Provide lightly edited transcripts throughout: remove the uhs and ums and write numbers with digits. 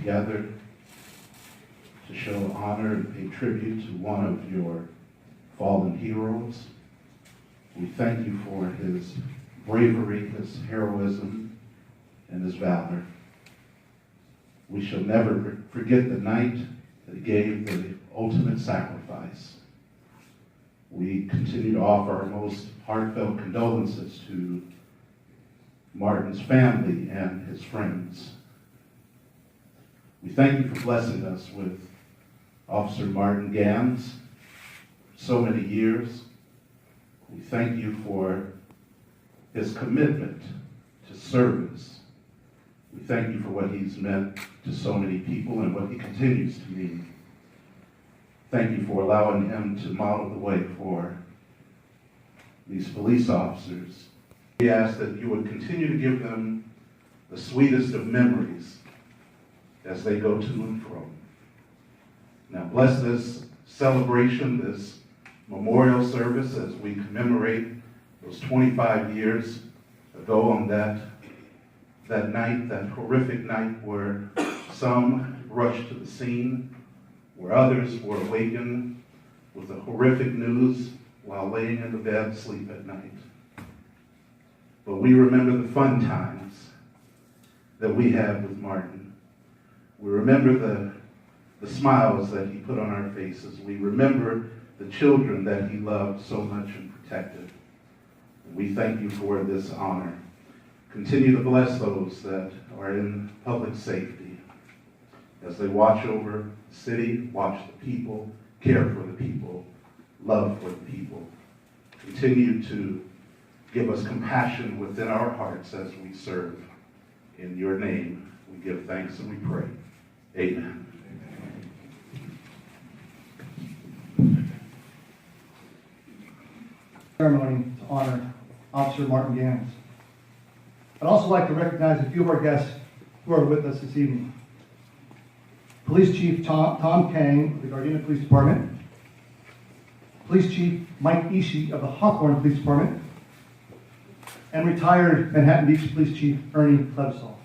together to show honor and pay tribute to one of your fallen heroes. We thank you for his bravery, his heroism, and his valor. We shall never forget the night that he gave the ultimate sacrifice. We continue to offer our most heartfelt condolences to Martin's family and his friends. We thank you for blessing us with Officer Martin Ganz for so many years. We thank you for his commitment to service. We thank you for what he's meant to so many people and what he continues to mean. Thank you for allowing him to model the way for these police officers. We ask that you would continue to give them the sweetest of memories as they go to and fro. Now bless this celebration, this memorial service as we commemorate those 25 years ago on that night, that horrific night where some rushed to the scene, where others were awakened with the horrific news while laying in the bed asleep at night. But we remember the fun times that we had with Martin. We remember the smiles that he put on our faces. We remember the children that he loved so much and protected. And we thank you for this honor. Continue to bless those that are in public safety as they watch over the city, watch the people, care for the people, love for the people. Continue to give us compassion within our hearts as we serve. In your name, we give thanks and we pray. Amen. Ceremony to honor Officer Martin Ganz. I'd also like to recognize a few of our guests who are with us this evening. Police Chief Tom Kang of the Gardena Police Department, Police Chief Mike Ishii of the Hawthorne Police Department, and retired Manhattan Beach Police Chief Ernie Klebsall.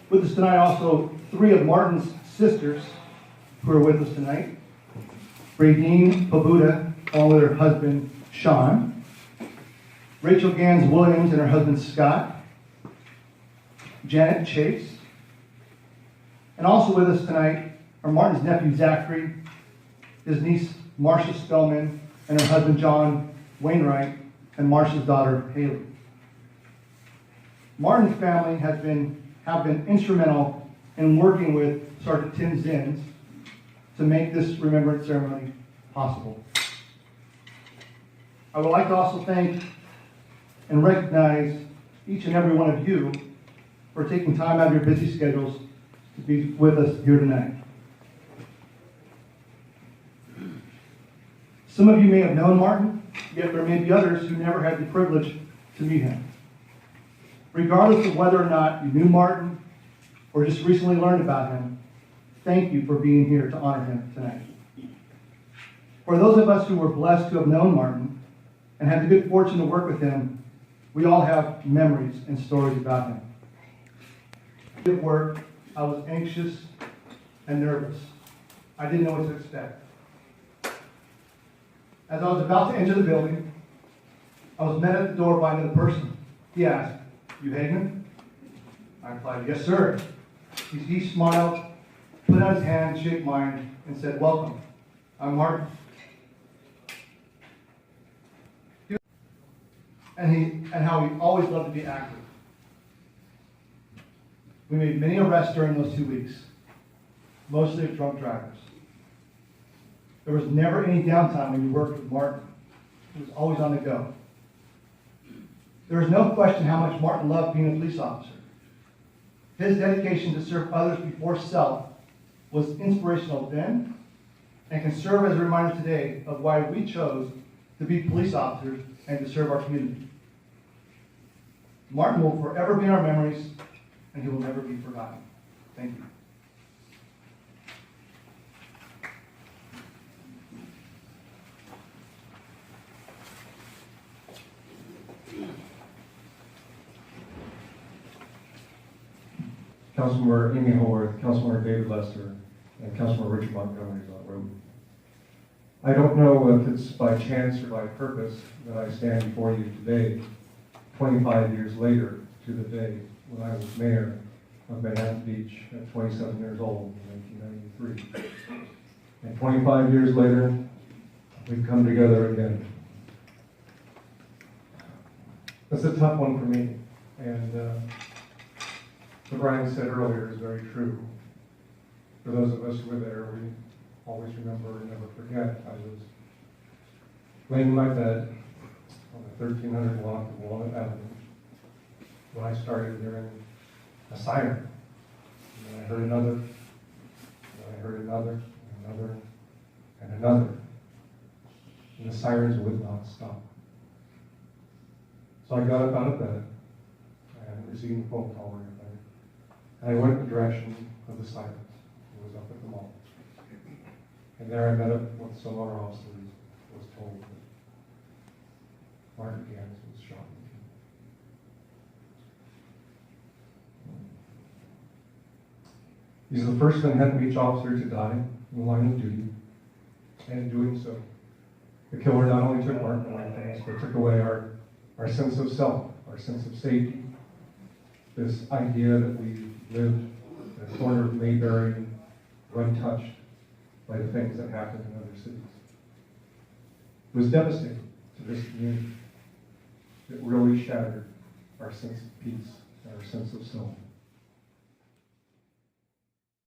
With us tonight also three of Martin's sisters who are with us tonight. Bradine Pabuda, along with her husband Sean, Rachel Ganz Williams and her husband Scott, Janet Chase, and also with us tonight are Martin's nephew Zachary, his niece Marcia Spellman, and her husband John Wainwright, and Marcia's daughter Haley. Martin's family have been instrumental in working with Sergeant Tim Zins to make this remembrance ceremony possible. I would like to also thank and recognize each and every one of you for taking time out of your busy schedules to be with us here tonight. Some of you may have known Martin, yet there may be others who never had the privilege to meet him. Regardless of whether or not you knew Martin or just recently learned about him, thank you for being here to honor him tonight. For those of us who were blessed to have known Martin and had the good fortune to work with him, we all have memories and stories about him. At work, I was anxious and nervous. I didn't know what to expect. As I was about to enter the building, I was met at the door by another person. He asked, "You Hageman?" I replied, "Yes, sir." He smiled, put out his hand, shook mine, and said, "Welcome. I'm Martin." And how he always loved to be active. We made many arrests during those 2 weeks, mostly of drunk drivers. There was never any downtime when you worked with Martin. He was always on the go. There is no question how much Martin loved being a police officer. His dedication to serve others before self was inspirational then and can serve as a reminder today of why we chose to be police officers and to serve our community. Martin will forever be in our memories, and he will never be forgotten. Thank you. Councilmember Amy Haworth, Councilmember David Lester, and Councilmember Richard Montgomery is on the road. I don't know if it's by chance or by purpose that I stand before you today, 25 years later to the day when I was mayor of Manhattan Beach at 27 years old in 1993. And 25 years later, we've come together again. It's a tough one for me, and what Brian said earlier is very true. For those of us who were there, we always remember and never forget. I was laying in my bed on the 1300 block of Walnut Avenue when I started hearing a siren. And then I heard another, and then I heard another, and another, and another. And the sirens would not stop. So I got up out of bed and received a phone call or anything. And I went in the direction of the sirens. It was up at the mall. And there I met up with some of our officers. Was told that Martin Ganz was shot. He's the first Manhattan Beach officer to die in the line of duty. And in doing so, the killer not only took Martin away from us, but took away our sense of self, our sense of safety, this idea that we lived in a corner of Mayberry, untouched by the things that happened in other cities. It was devastating to this community. It really shattered our sense of peace and our sense of self.